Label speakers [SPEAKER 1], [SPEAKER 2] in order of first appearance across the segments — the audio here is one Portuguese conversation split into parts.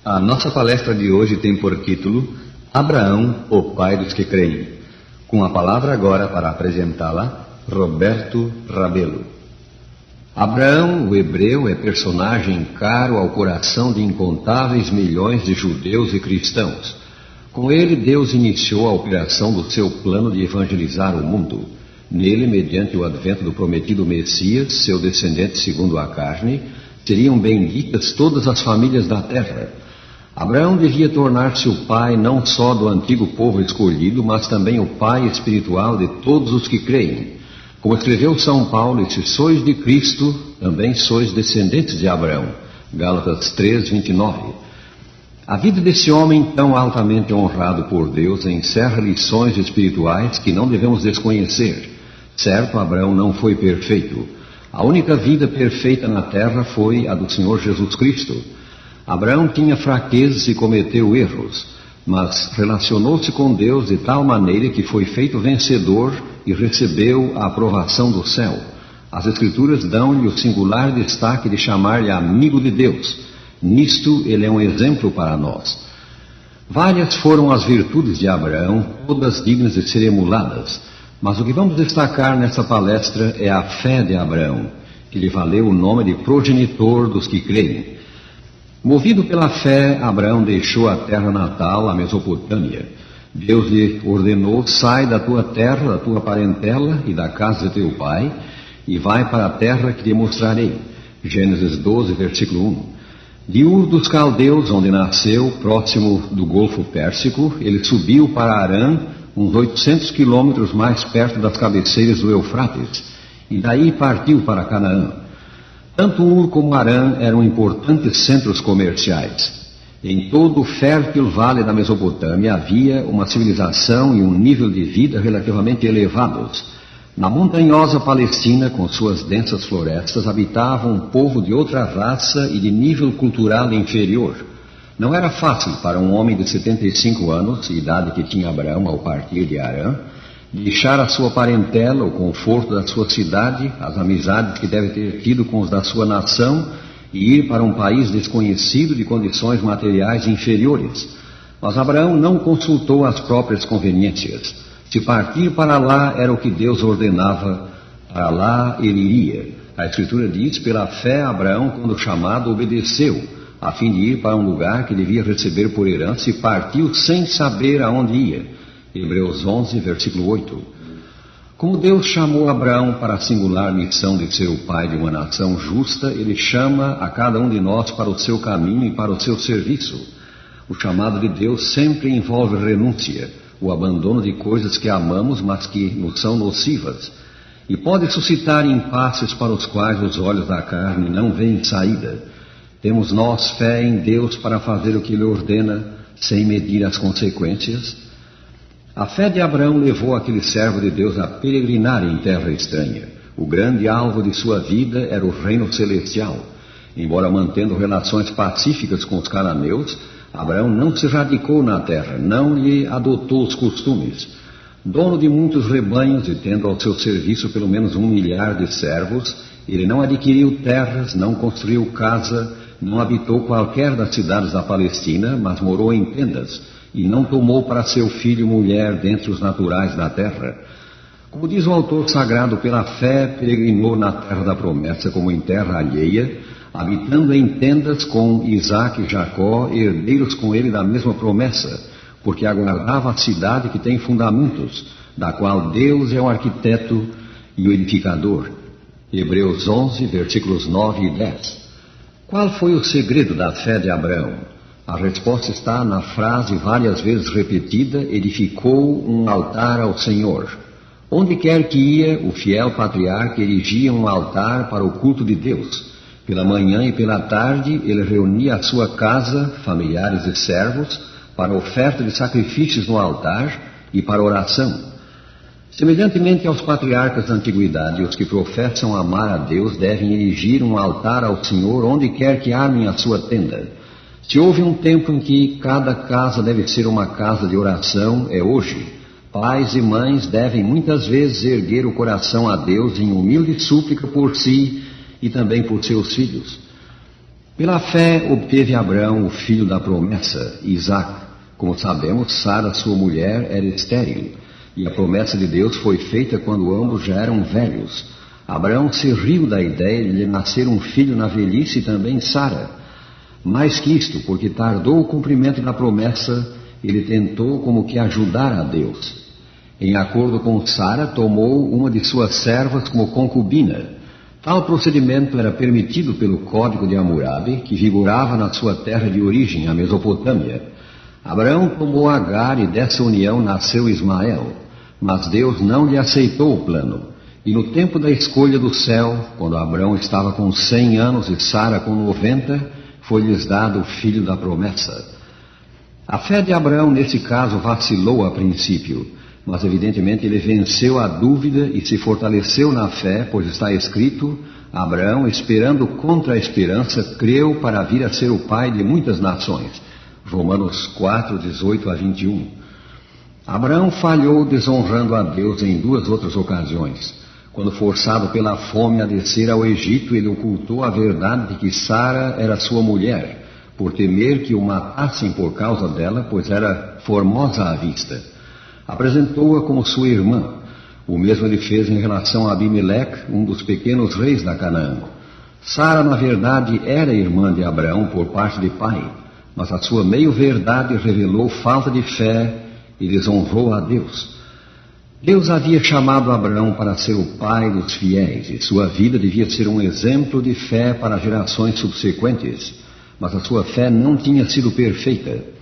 [SPEAKER 1] A nossa palestra de hoje tem por título Abraão, o pai dos que creem. Com a palavra agora para apresentá-la, Roberto Rabelo. Abraão, o hebreu, é personagem caro ao coração de incontáveis milhões de judeus e cristãos. Com ele, Deus iniciou a operação do seu plano de evangelizar o mundo. Nele, mediante o advento do prometido Messias, seu descendente segundo a carne, seriam benditas todas as famílias da terra. Abraão devia tornar-se o pai não só do antigo povo escolhido, mas também o pai espiritual de todos os que creem. Como escreveu São Paulo, e se sois de Cristo, também sois descendentes de Abraão. Gálatas 3:29. A vida desse homem tão altamente honrado por Deus encerra lições espirituais que não devemos desconhecer. Certo, Abraão não foi perfeito. A única vida perfeita na terra foi a do Senhor Jesus Cristo. Abraão tinha fraquezas e cometeu erros, mas relacionou-se com Deus de tal maneira que foi feito vencedor e recebeu a aprovação do céu. As Escrituras dão-lhe o singular destaque de chamar-lhe amigo de Deus. Nisto ele é um exemplo para nós. Várias foram as virtudes de Abraão, todas dignas de ser emuladas, mas o que vamos destacar nessa palestra é a fé de Abraão, que lhe valeu o nome de progenitor dos que creem. Movido pela fé, Abraão deixou a terra natal, a Mesopotâmia. Deus lhe ordenou: sai da tua terra, da tua parentela e da casa de teu pai, e vai para a terra que te mostrarei. Gênesis 12, versículo 1. De Ur dos Caldeus, onde nasceu, próximo do Golfo Pérsico, ele subiu para Harã, uns 800 quilômetros mais perto das cabeceiras do Eufrates, e daí partiu para Canaã. Tanto Ur como Harã eram importantes centros comerciais. Em todo o fértil vale da Mesopotâmia havia uma civilização e um nível de vida relativamente elevados. Na montanhosa Palestina, com suas densas florestas, habitava um povo de outra raça e de nível cultural inferior. Não era fácil para um homem de 75 anos, idade que tinha Abraão ao partir de Harã, deixar a sua parentela, o conforto da sua cidade, as amizades que deve ter tido com os da sua nação e ir para um país desconhecido de condições materiais inferiores. Mas Abraão não consultou as próprias conveniências. Se partir para lá era o que Deus ordenava, para lá ele iria. A Escritura diz: pela fé Abraão, quando chamado, obedeceu, a fim de ir para um lugar que devia receber por herança, e partiu sem saber aonde ia. Hebreus 11, versículo 8. Como Deus chamou Abraão para a singular missão de ser o pai de uma nação justa, ele chama a cada um de nós para o seu caminho e para o seu serviço. O chamado de Deus sempre envolve renúncia, o abandono de coisas que amamos, mas que nos são nocivas, e pode suscitar impasses para os quais os olhos da carne não veem saída. Temos nós fé em Deus para fazer o que Ele ordena, sem medir as consequências? A fé de Abraão levou aquele servo de Deus a peregrinar em terra estranha. O grande alvo de sua vida era o reino celestial. Embora mantendo relações pacíficas com os cananeus, Abraão não se radicou na terra, não lhe adotou os costumes. Dono de muitos rebanhos e tendo ao seu serviço pelo menos 1 milhar de servos, ele não adquiriu terras, não construiu casa, não habitou qualquer das cidades da Palestina, mas morou em tendas, e não tomou para seu filho mulher dentre os naturais da terra. Como diz o autor sagrado, pela fé peregrinou na terra da promessa como em terra alheia, habitando em tendas com Isaque e Jacó, herdeiros com ele da mesma promessa, porque aguardava a cidade que tem fundamentos, da qual Deus é o arquiteto e o edificador. Hebreus 11, versículos 9 e 10. Qual foi o segredo da fé de Abraão? A resposta está na frase várias vezes repetida: edificou um altar ao Senhor. Onde quer que ia, o fiel patriarca erigia um altar para o culto de Deus. Pela manhã e pela tarde, ele reunia a sua casa, familiares e servos, para a oferta de sacrifícios no altar e para oração. Semelhantemente aos patriarcas da antiguidade, os que professam amar a Deus devem erigir um altar ao Senhor onde quer que armem a sua tenda. Se houve um tempo em que cada casa deve ser uma casa de oração, é hoje. Pais e mães devem muitas vezes erguer o coração a Deus em humilde súplica por si e também por seus filhos. Pela fé obteve Abraão o filho da promessa, Isaque. Como sabemos, Sara, sua mulher, era estéril, e a promessa de Deus foi feita quando ambos já eram velhos. Abraão se riu da ideia de lhe nascer um filho na velhice e também Sara. Mais que isto, porque tardou o cumprimento da promessa, ele tentou como que ajudar a Deus. Em acordo com Sara, tomou uma de suas servas como concubina. Tal procedimento era permitido pelo Código de Hammurabi, que vigorava na sua terra de origem, a Mesopotâmia. Abraão tomou Agar e dessa união nasceu Ismael, mas Deus não lhe aceitou o plano. E no tempo da escolha do céu, quando Abraão estava com 100 anos e Sara com 90, foi-lhes dado o filho da promessa. A fé de Abraão, nesse caso, vacilou a princípio, mas evidentemente ele venceu a dúvida e se fortaleceu na fé, pois está escrito: Abraão, esperando contra a esperança, creu para vir a ser o pai de muitas nações. Romanos 4, 18 a 21. Abraão falhou desonrando a Deus em 2 outras ocasiões. Quando forçado pela fome a descer ao Egito, ele ocultou a verdade de que Sara era sua mulher, por temer que o matassem por causa dela, pois era formosa à vista. Apresentou-a como sua irmã. O mesmo ele fez em relação a Abimeleque, um dos pequenos reis da Canaã. Sara, na verdade, era irmã de Abraão por parte de pai, mas a sua meio-verdade revelou falta de fé e desonrou a Deus. Deus havia chamado Abraão para ser o pai dos fiéis, e sua vida devia ser um exemplo de fé para gerações subsequentes, mas a sua fé não tinha sido perfeita.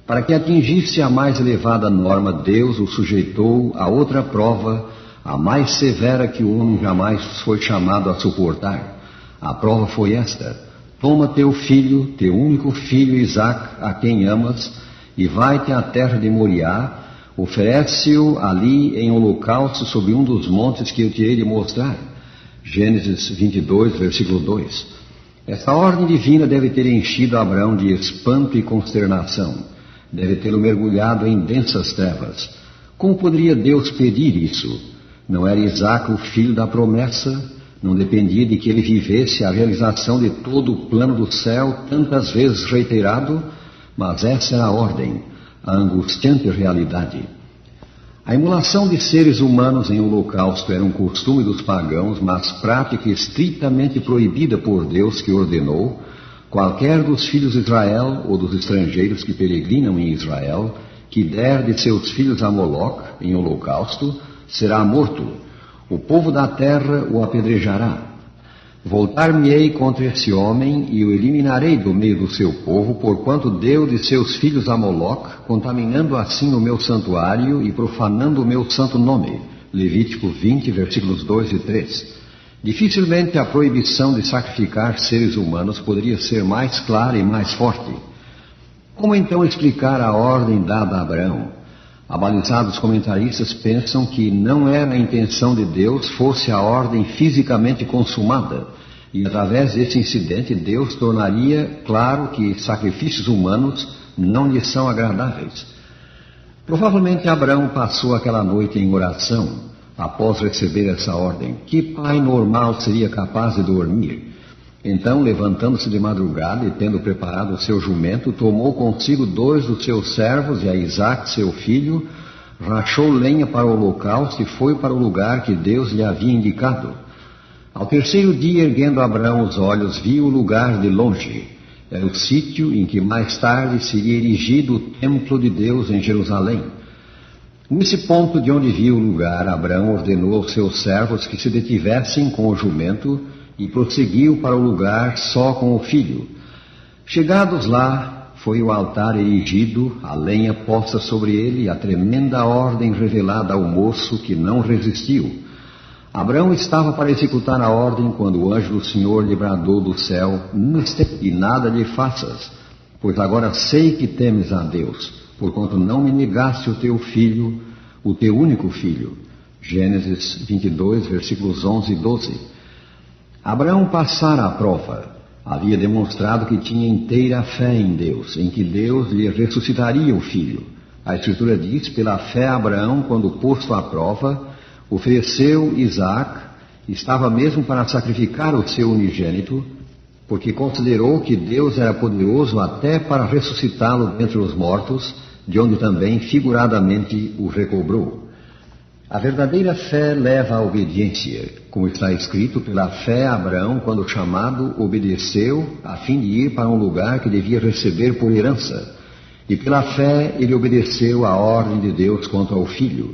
[SPEAKER 1] Para que atingisse a mais elevada norma, Deus o sujeitou a outra prova, a mais severa que o homem jamais foi chamado a suportar. A prova foi esta: toma teu filho, teu único filho Isaque, a quem amas, e vai-te à terra de Moriá, oferece-o ali em holocausto sobre um dos montes que eu te hei de mostrar. Gênesis 22, versículo 2. Esta ordem divina deve ter enchido Abraão de espanto e consternação. Deve tê-lo mergulhado em densas trevas. Como poderia Deus pedir isso? Não era Isaque o filho da promessa? Não dependia de que ele vivesse a realização de todo o plano do céu, tantas vezes reiterado? Mas essa era a ordem, a angustiante realidade. A imolação de seres humanos em holocausto era um costume dos pagãos, mas prática estritamente proibida por Deus, que ordenou: qualquer dos filhos de Israel ou dos estrangeiros que peregrinam em Israel, que der de seus filhos a Moloque em holocausto, será morto. O povo da terra o apedrejará. Voltar-me-ei contra esse homem e o eliminarei do meio do seu povo, porquanto deu de seus filhos a Moloque, contaminando assim o meu santuário e profanando o meu santo nome. Levítico 20, versículos 2 e 3. Dificilmente a proibição de sacrificar seres humanos poderia ser mais clara e mais forte. Como então explicar a ordem dada a Abraão? Abalizados comentaristas pensam que não era a intenção de Deus fosse a ordem fisicamente consumada, e através desse incidente Deus tornaria claro que sacrifícios humanos não lhe são agradáveis. Provavelmente Abraão passou aquela noite em oração, após receber essa ordem. Que pai normal seria capaz de dormir? Então, levantando-se de madrugada e tendo preparado o seu jumento, tomou consigo 2 dos seus servos e a Isaque, seu filho, rachou lenha para o holocausto e foi para o lugar que Deus lhe havia indicado. Ao 3º dia, erguendo Abraão os olhos, viu o lugar de longe. Era o sítio em que mais tarde seria erigido o templo de Deus em Jerusalém. Nesse ponto de onde viu o lugar, Abraão ordenou aos seus servos que se detivessem com o jumento e prosseguiu para o lugar só com o filho. Chegados lá, foi o altar erigido, a lenha posta sobre ele e a tremenda ordem revelada ao moço, que não resistiu. Abraão estava para executar a ordem quando o anjo do Senhor lhe bradou do céu: e nada lhe faças, pois agora sei que temes a Deus, porquanto não me negaste o teu filho, o teu único filho. Gênesis 22, versículos 11 e 12. Abraão passara a prova. Havia demonstrado que tinha inteira fé em Deus, em que Deus lhe ressuscitaria o filho. A Escritura diz: pela fé Abraão, quando posto à prova, ofereceu Isaque, estava mesmo para sacrificar o seu unigênito,
[SPEAKER 2] porque considerou que Deus era poderoso até para ressuscitá-lo dentre os mortos, de onde também figuradamente o recobrou. A verdadeira fé leva à obediência, como está escrito: pela fé Abraão, quando chamado, obedeceu a fim de ir para um lugar que devia receber por herança. E pela fé ele obedeceu à ordem de Deus quanto ao filho.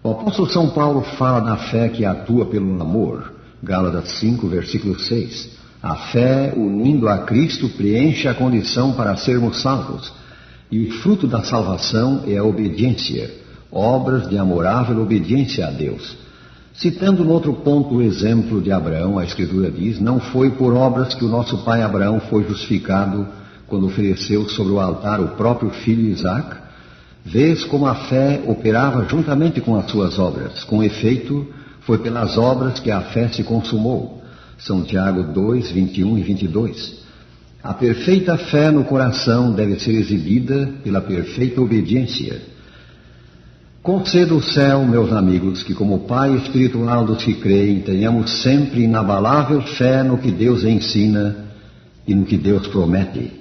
[SPEAKER 2] O apóstolo São Paulo fala da fé que atua pelo amor. Gálatas 5, versículo 6. A fé, unindo a Cristo, preenche a condição para sermos salvos. E o fruto da salvação é a obediência, obras de amorável obediência a Deus. Citando no outro ponto o exemplo de Abraão, a Escritura diz: não foi por obras que o nosso pai Abraão foi justificado quando ofereceu sobre o altar o próprio filho Isaque. Vês como a fé operava juntamente com as suas obras. Com efeito, foi pelas obras que a fé se consumou. São Tiago 2, 21 e 22. A perfeita fé no coração deve ser exibida pela perfeita obediência. Conceda o céu, meus amigos, que como Pai espiritual dos que creem, tenhamos sempre inabalável fé no que Deus ensina e no que Deus promete.